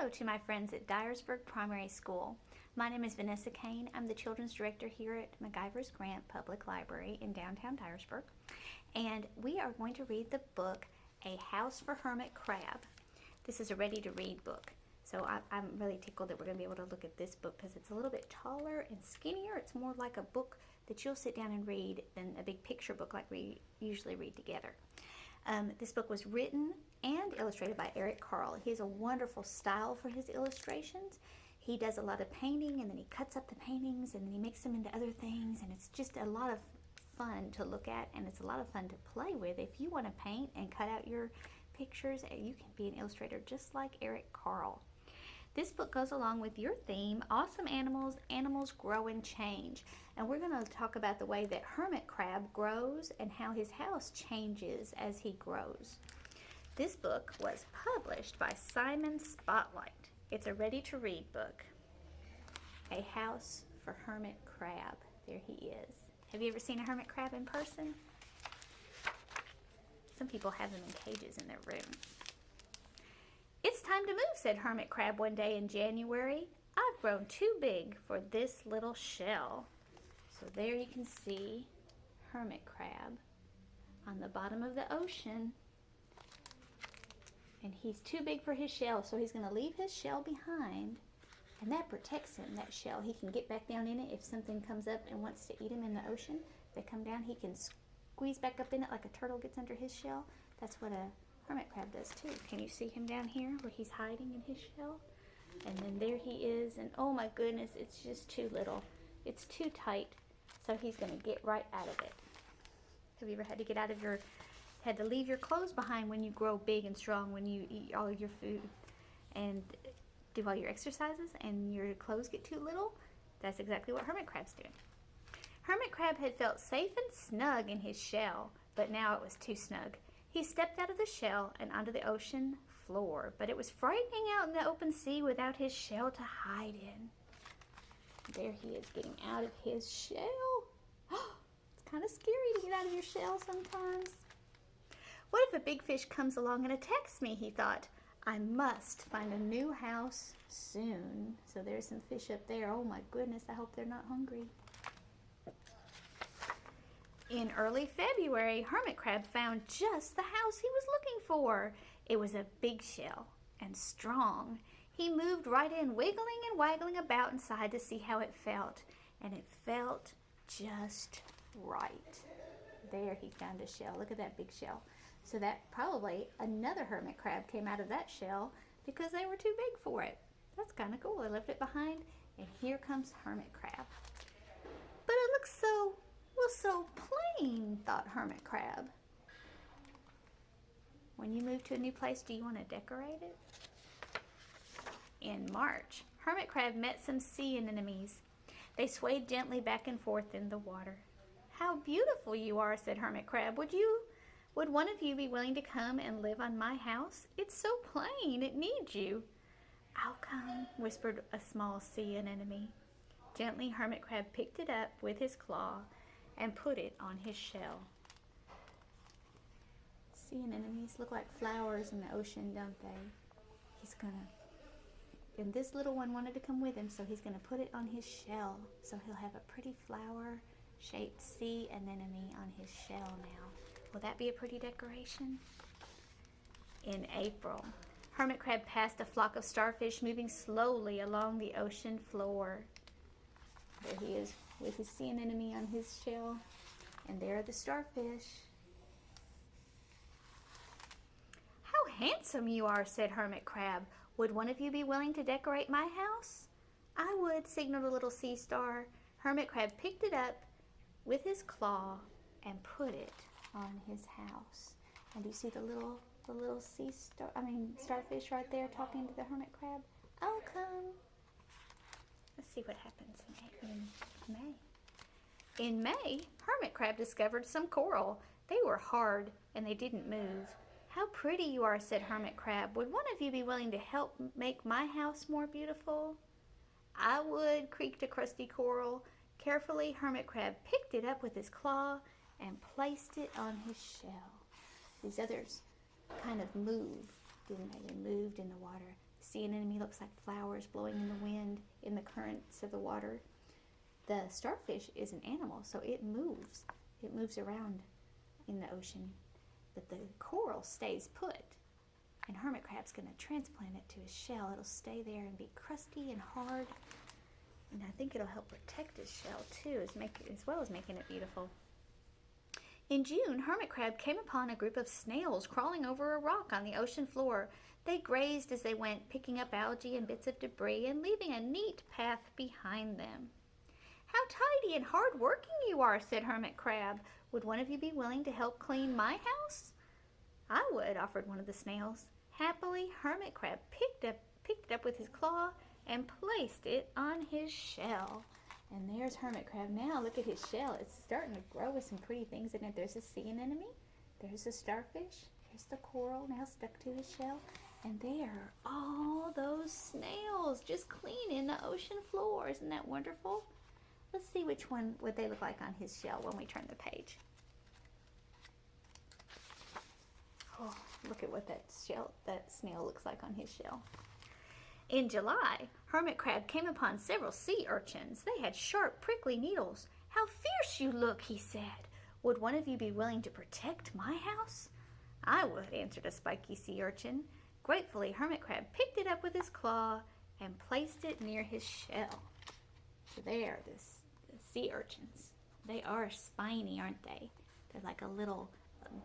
Hello to my friends at Dyersburg Primary School. My name is Vanessa Kane. I'm the Children's Director here at MacIver's Grant Public Library in downtown Dyersburg. And we are going to read the book, A House for Hermit Crab. This is a ready-to-read book. So I'm really tickled that we're going to be able to look at this book because it's a little bit taller and skinnier. It's more like a book that you'll sit down and read than a big picture book like we usually read together. This book was written and illustrated by Eric Carle. He has a wonderful style for his illustrations. He does a lot of painting, and then he cuts up the paintings, and then he makes them into other things, and it's just a lot of fun to look at, and it's a lot of fun to play with. If you want to paint and cut out your pictures, you can be an illustrator just like Eric Carle. This book goes along with your theme, Awesome Animals, Animals Grow and Change. And we're going to talk about the way that Hermit Crab grows and how his house changes as he grows. This book was published by Simon Spotlight. It's a ready-to-read book. A House for Hermit Crab. There he is. Have you ever seen a hermit crab in person? Some people have them in cages in their room. It's time to move, said Hermit Crab one day in January. I've grown too big for this little shell. So there you can see Hermit Crab on the bottom of the ocean. And he's too big for his shell, so he's going to leave his shell behind. And that protects him, that shell. He can get back down in it if something comes up and wants to eat him in the ocean. They come down, he can squeeze back up in it like a turtle gets under his shell. That's what a hermit crab does too. Can you see him down here where he's hiding in his shell? And then there he is, and oh my goodness, it's just too little. It's too tight, so he's going to get right out of it. Have you ever had to leave your clothes behind when you grow big and strong, when you eat all of your food and do all your exercises and your clothes get too little? That's exactly what hermit crabs do. Hermit Crab had felt safe and snug in his shell, but now it was too snug. He stepped out of the shell and onto the ocean floor, but it was frightening out in the open sea without his shell to hide in. There he is getting out of his shell. It's kind of scary to get out of your shell sometimes. What if a big fish comes along and attacks me, he thought. I must find a new house soon. So there's some fish up there. Oh my goodness, I hope they're not hungry. In early February, Hermit Crab found just the house he was looking for. It was a big shell and strong. He moved right in, wiggling and waggling about inside to see how it felt. And it felt just right. There he found a shell. Look at that big shell. So that probably another hermit crab came out of that shell because they were too big for it. That's kind of cool. They left it behind, and here comes Hermit Crab. But it looks so plain, thought Hermit Crab. When you move to a new place, do you want to decorate it? In March, Hermit Crab met some sea anemones. They swayed gently back and forth in the water. How beautiful you are, said Hermit Crab. Would one of you be willing to come and live on my house? It's so plain, it needs you. I'll come, whispered a small sea anemone. Gently, Hermit Crab picked it up with his claw and put it on his shell. Sea anemones look like flowers in the ocean, don't they? And this little one wanted to come with him, so he's going to put it on his shell. So he'll have a pretty flower-shaped sea anemone on his shell now. Will that be a pretty decoration? In April, Hermit Crab passed a flock of starfish moving slowly along the ocean floor. There he is with his sea anemone on his shell, and there are the starfish. How handsome you are, said Hermit Crab. Would one of you be willing to decorate my house? I would, signaled a little sea star. Hermit Crab picked it up with his claw and put it on his house. And do you see the little starfish right there talking to the hermit crab? I'll come. Let's see what happens in May. In May, Hermit Crab discovered some coral. They were hard and they didn't move. How pretty you are, said Hermit Crab. Would one of you be willing to help make my house more beautiful? I would, creaked a crusty coral. Carefully, Hermit Crab picked it up with his claw and placed it on his shell. These others kind of moved, didn't they? They moved in the water. sea anemone looks like flowers blowing in the wind in the currents of the water. The starfish is an animal, so it moves. It moves around in the ocean, but the coral stays put. And hermit crab's going to transplant it to his shell. It'll stay there and be crusty and hard. And I think it'll help protect his shell too, as well as making it beautiful. In June, hermit crab came upon a group of snails crawling over a rock on the ocean floor. They grazed as they went, picking up algae and bits of debris and leaving a neat path behind them. "How tidy and hard-working you are," said Hermit Crab. "Would one of you be willing to help clean my house?" "I would," offered one of the snails. Happily, Hermit Crab picked it up with his claw and placed it on his shell. And there's Hermit Crab now. Look at his shell. It's starting to grow with some pretty things in it. There's a sea anemone. There's a starfish. There's the coral now stuck to his shell. And there are all those snails just cleaning the ocean floor. Isn't that wonderful? Let's see what they look like on his shell when we turn the page. Oh, look at what that snail looks like on his shell. In July, Hermit Crab came upon several sea urchins. They had sharp, prickly needles. "How fierce you look," he said. "Would one of you be willing to protect my house?" "I would," answered a spiky sea urchin. Gratefully, Hermit Crab picked it up with his claw and placed it near his shell. So there, the sea urchins. They are spiny, aren't they? They're like a little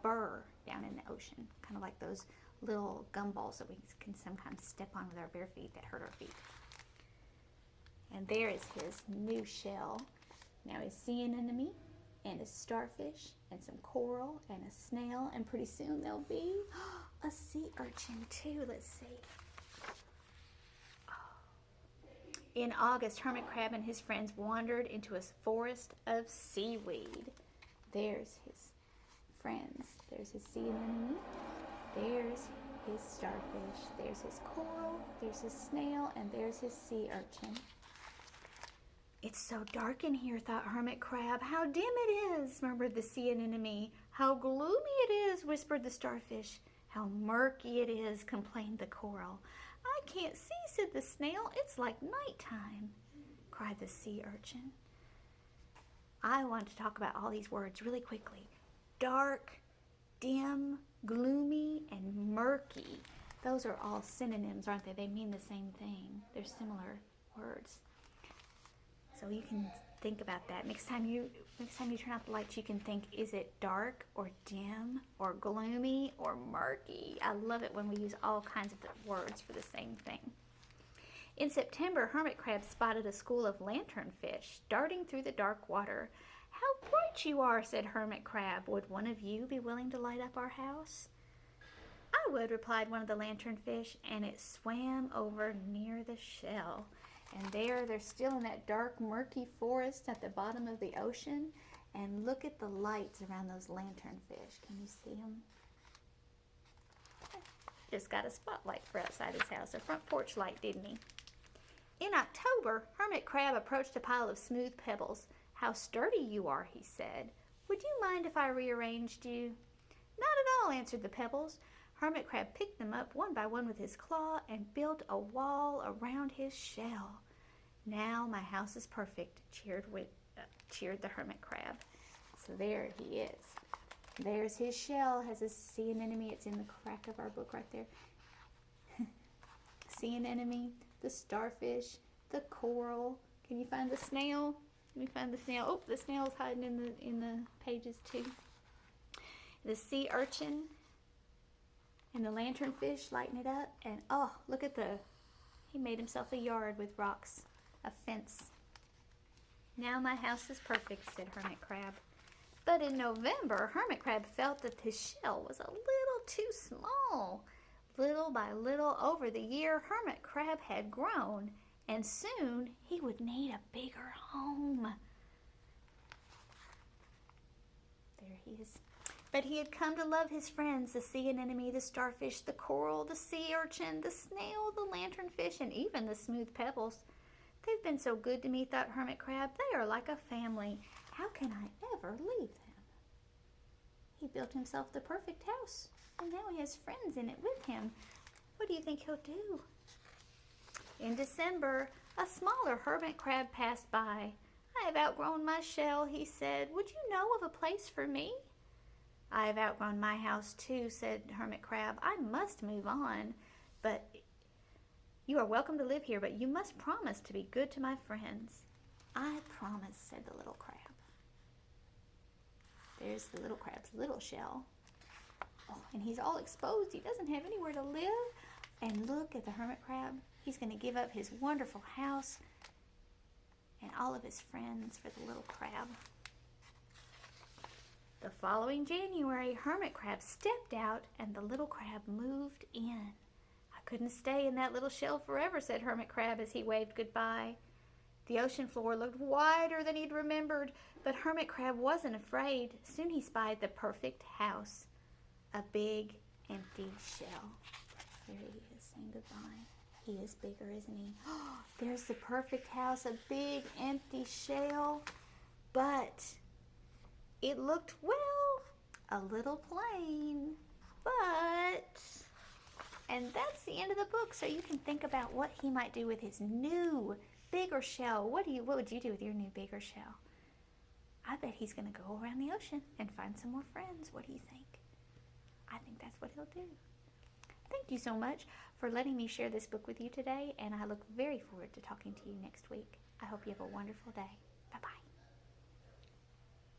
burr down in the ocean, kind of like those little gumballs that we can sometimes step on with our bare feet that hurt our feet. And there is his new shell. Now his sea anemone and a starfish and some coral and a snail, and pretty soon there'll be a sea urchin too. Let's see. In August, Hermit Crab and his friends wandered into a forest of seaweed. There's his friends. There's his sea anemone. There's his starfish. There's his coral. There's his snail. And there's his sea urchin. "It's so dark in here," thought Hermit Crab. "How dim it is," murmured the sea anemone. "How gloomy it is," whispered the starfish. "How murky it is," complained the coral. "I can't see," said the snail. "It's like nighttime," cried the sea urchin. I want to talk about all these words really quickly. Dark, dim, gloomy, and murky. Those are all synonyms, aren't they? They mean the same thing. They're similar words. So you can think about that. Next time you turn out the lights, you can think, is it dark or dim or gloomy or murky? I love it when we use all kinds of words for the same thing. In September, Hermit Crab spotted a school of lanternfish darting through the dark water. "How bright you are," said Hermit Crab. "Would one of you be willing to light up our house?" "I would," replied one of the lanternfish, and it swam over near the shell. And they're still in that dark, murky forest at the bottom of the ocean. And look at the lights around those lanternfish. Can you see them? Just got a spotlight for outside his house, a front porch light, didn't he? In October, Hermit Crab approached a pile of smooth pebbles. "How sturdy you are," he said. "Would you mind if I rearranged you?" "Not at all," answered the pebbles. Hermit Crab picked them up one by one with his claw and built a wall around his shell. "Now my house is perfect," cheered the Hermit Crab. So there he is. There's his shell, has a sea anemone. It's in the crack of our book right there. Sea anemone, the starfish, the coral. Can you find the snail? Let me find the snail. Oh, the snail's hiding in the pages too. The sea urchin and the lanternfish lighting it up. And oh, look at he made himself a yard with rocks, a fence. "Now my house is perfect," said Hermit Crab. But in November, Hermit Crab felt that his shell was a little too small. Little by little over the year, Hermit Crab had grown, and soon he would need a bigger home. There he is. But he had come to love his friends, the sea anemone, the starfish, the coral, the sea urchin, the snail, the lanternfish, and even the smooth pebbles. "They've been so good to me," thought Hermit Crab. "They are like a family. How can I ever leave them?" He built himself the perfect house, and now he has friends in it with him. What do you think he'll do? In December, a smaller hermit crab passed by. I have outgrown my shell, he said. Would you know of a place for me? I have outgrown my house too, said Hermit Crab. I must move on, but you are welcome to live here, but you must promise to be good to my friends. I promise, said the little crab. There's the little crab's little shell. Oh, and he's all exposed. He doesn't have anywhere to live. And look at the hermit crab. He's going to give up his wonderful house and all of his friends for the little crab. The following January, Hermit Crab stepped out and the little crab moved in. I couldn't stay in that little shell forever, said Hermit Crab as he waved goodbye. The ocean floor looked wider than he'd remembered, but Hermit Crab wasn't afraid. Soon he spied the perfect house, a big, empty shell. There he is, saying goodbye. He is bigger, isn't he? Oh, there's the perfect house, a big, empty shell. But it looked, well, a little plain. But, and that's the end of the book, so you can think about what he might do with his new, bigger shell. What would you do with your new, bigger shell? I bet he's going to go around the ocean and find some more friends. What do you think? I think that's what he'll do. Thank you so much for letting me share this book with you today, and I look very forward to talking to you next week. I hope you have a wonderful day. Bye-bye.